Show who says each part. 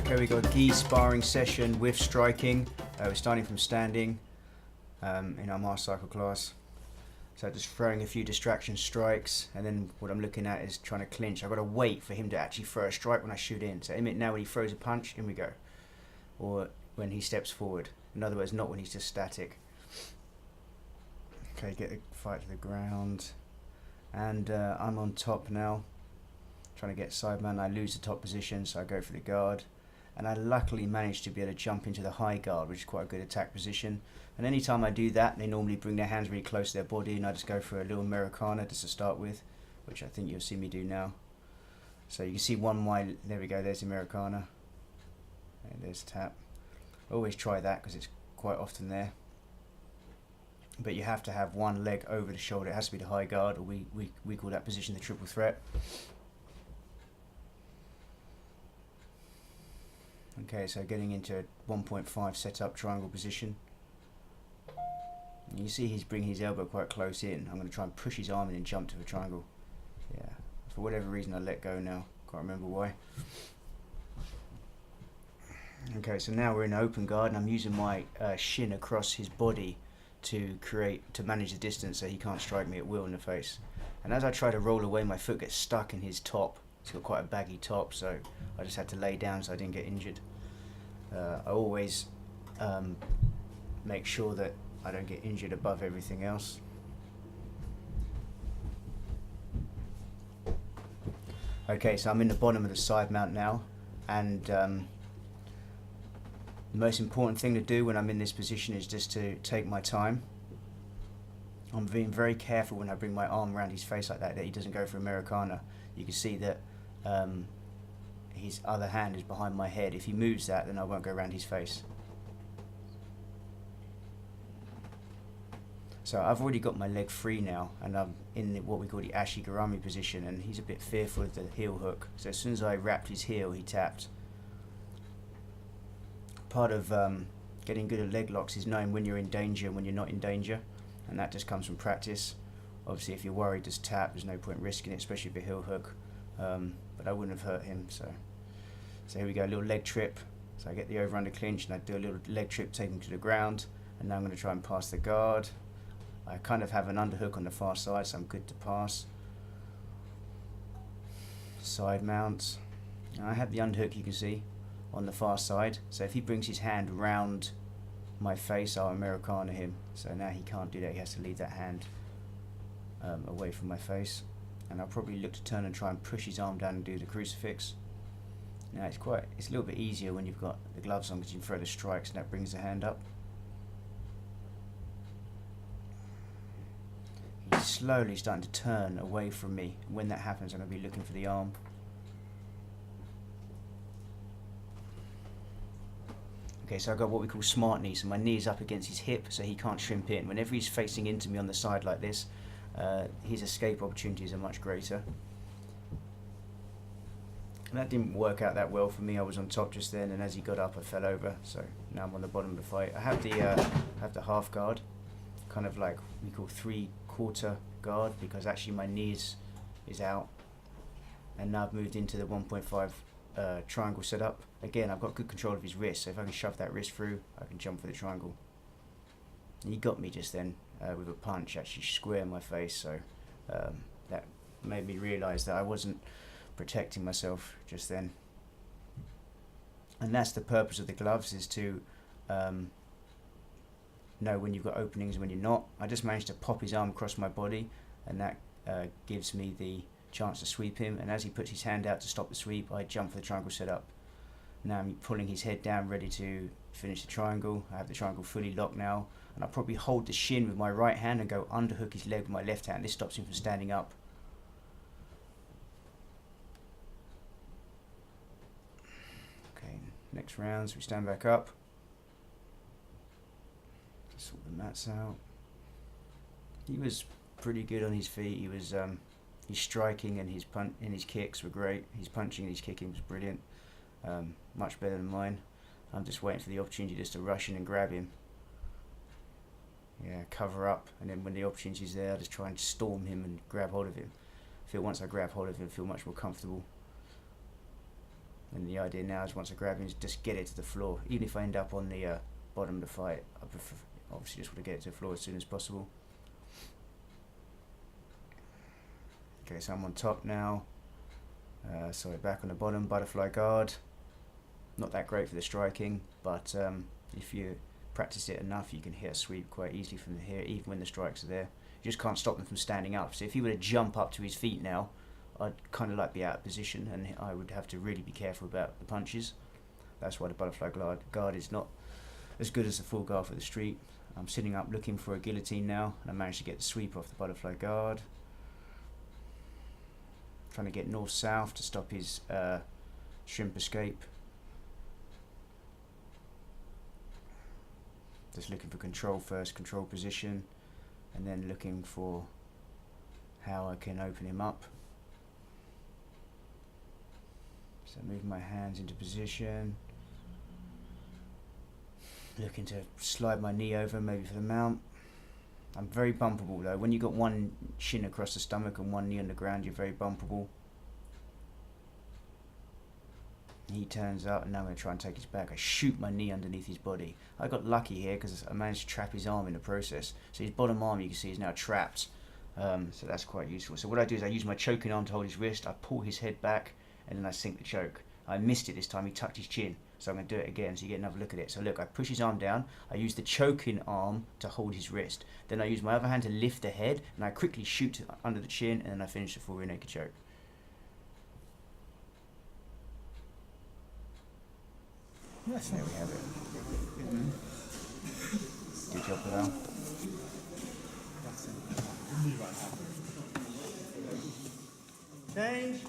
Speaker 1: Okay, we got a gi sparring session with striking. We're starting from standing in our master cycle class. So just throwing a few distraction strikes, and then what I'm looking at is trying to clinch. I've got to wait for him to actually throw a strike when I shoot in. So now when he throws a punch, in we go. Or when he steps forward. In other words, not when he's just static. Okay, get the fight to the ground. And I'm on top now, trying to get side mount. I lose the top position, so I go for the guard. And I luckily managed to be able to jump into the high guard, which is quite a good attack position. And anytime I do that, they normally bring their hands really close to their body, and I just go for a little Americana just to start with, which I think you'll see me do now. So you can see there we go, there's the Americana. And there's tap. Always try that because it's quite often there. But you have to have one leg over the shoulder. It has to be the high guard, or we call that position the triple threat. Okay, so getting into a 1.5 setup triangle position. And you see he's bringing his elbow quite close in. I'm going to try and push his arm in and jump to the triangle. Yeah, for whatever reason I let go now. Can't remember why. Okay, so now we're in open guard, and I'm using my shin across his body to manage the distance so he can't strike me at will in the face. And as I try to roll away, my foot gets stuck in his top. It's got quite a baggy top, so I just had to lay down so I didn't get injured. I always make sure that I don't get injured above everything else. Okay, so I'm in the bottom of the side mount now, and the most important thing to do when I'm in this position is just to take my time. I'm being very careful when I bring my arm around his face like that he doesn't go for Americana. You can see that his other hand is behind my head. If he moves that, then I won't go around his face. So I've already got my leg free now, and I'm in what we call the Ashi Gourami position, and he's a bit fearful of the heel hook. So as soon as I wrapped his heel, he tapped. Part of getting good at leg locks is knowing when you're in danger and when you're not in danger, and that just comes from practice. Obviously, if you're worried, just tap. There's no point risking it, especially with a heel hook. But I wouldn't have hurt him. So here we go, a little leg trip. So I get the over-under clinch, and I do a little leg trip, take him to the ground. And now I'm going to try and pass the guard. I kind of have an underhook on the far side, so I'm good to pass. Side mount. Now I have the underhook, you can see, on the far side. So if he brings his hand round my face, I'll Americana him. So now he can't do that. He has to leave that hand away from my face. And I'll probably look to turn and try and push his arm down and do the crucifix. Now it's a little bit easier when you've got the gloves on, because you can throw the strikes and that brings the hand up. He's slowly starting to turn away from me. When that happens, I'm going to be looking for the arm. Okay, so I've got what we call smart knee. So my knee is up against his hip, so he can't shrimp in. Whenever he's facing into me on the side like this, his escape opportunities are much greater. And that didn't work out that well for me. I was on top just then, and as he got up, I fell over. So now I'm on the bottom of the fight. I have the half guard, kind of like we call 3/4 guard, because actually my knee is out. And now I've moved into the 1.5 triangle setup. Again, I've got good control of his wrist, so if I can shove that wrist through, I can jump for the triangle. And he got me just then with a punch, actually square in my face, so that made me realise that I wasn't protecting myself just then. And that's the purpose of the gloves, is to know when you've got openings and when you're not. I just managed to pop his arm across my body, and that gives me the chance to sweep him, and as he puts his hand out to stop the sweep, I jump for the triangle setup. Now I'm pulling his head down, ready to finish the triangle. I have the triangle fully locked now, and I'll probably hold the shin with my right hand and go underhook his leg with my left hand. This stops him from standing up. Okay, next round, so we stand back up. Just sort the mats out. He was pretty good on his feet. He was his striking and his kicks were great. His punching and his kicking was brilliant. Much better than mine. I'm just waiting for the opportunity just to rush in and grab him. Yeah, cover up, and then when the opportunity's there, I just try and storm him and grab hold of him. Once I grab hold of him, I feel much more comfortable. And the idea now is once I grab him is just get it to the floor. Even if I end up on the bottom of the fight, I prefer, obviously just want to get it to the floor as soon as possible. Okay, so I'm on top now. Sorry, back on the bottom, butterfly guard. Not that great for the striking, but if you practice it enough, you can hit a sweep quite easily from here, even when the strikes are there. You just can't stop them from standing up. So if he were to jump up to his feet now, I'd kind of like be out of position, and I would have to really be careful about the punches. That's why the butterfly guard is not as good as the full guard for the street. I'm sitting up looking for a guillotine now, and I managed to get the sweep off the butterfly guard. Trying to get north-south to stop his shrimp escape. Just looking for control first, control position, and then looking for how I can open him up. So moving my hands into position. Looking to slide my knee over maybe for the mount. I'm very bumpable though. When you've got one shin across the stomach and one knee on the ground, you're very bumpable. He turns up, and now I'm going to try and take his back. I shoot my knee underneath his body. I got lucky here because I managed to trap his arm in the process. So his bottom arm, you can see, is now trapped. So that's quite useful. So what I do is I use my choking arm to hold his wrist. I pull his head back, and then I sink the choke. I missed it this time. He tucked his chin. So I'm going to do it again so you get another look at it. So look, I push his arm down. I use the choking arm to hold his wrist. Then I use my other hand to lift the head, and I quickly shoot under the chin, and then I finish the full rear naked choke.
Speaker 2: Yes,
Speaker 1: there we have it. Good job for that.
Speaker 2: Change.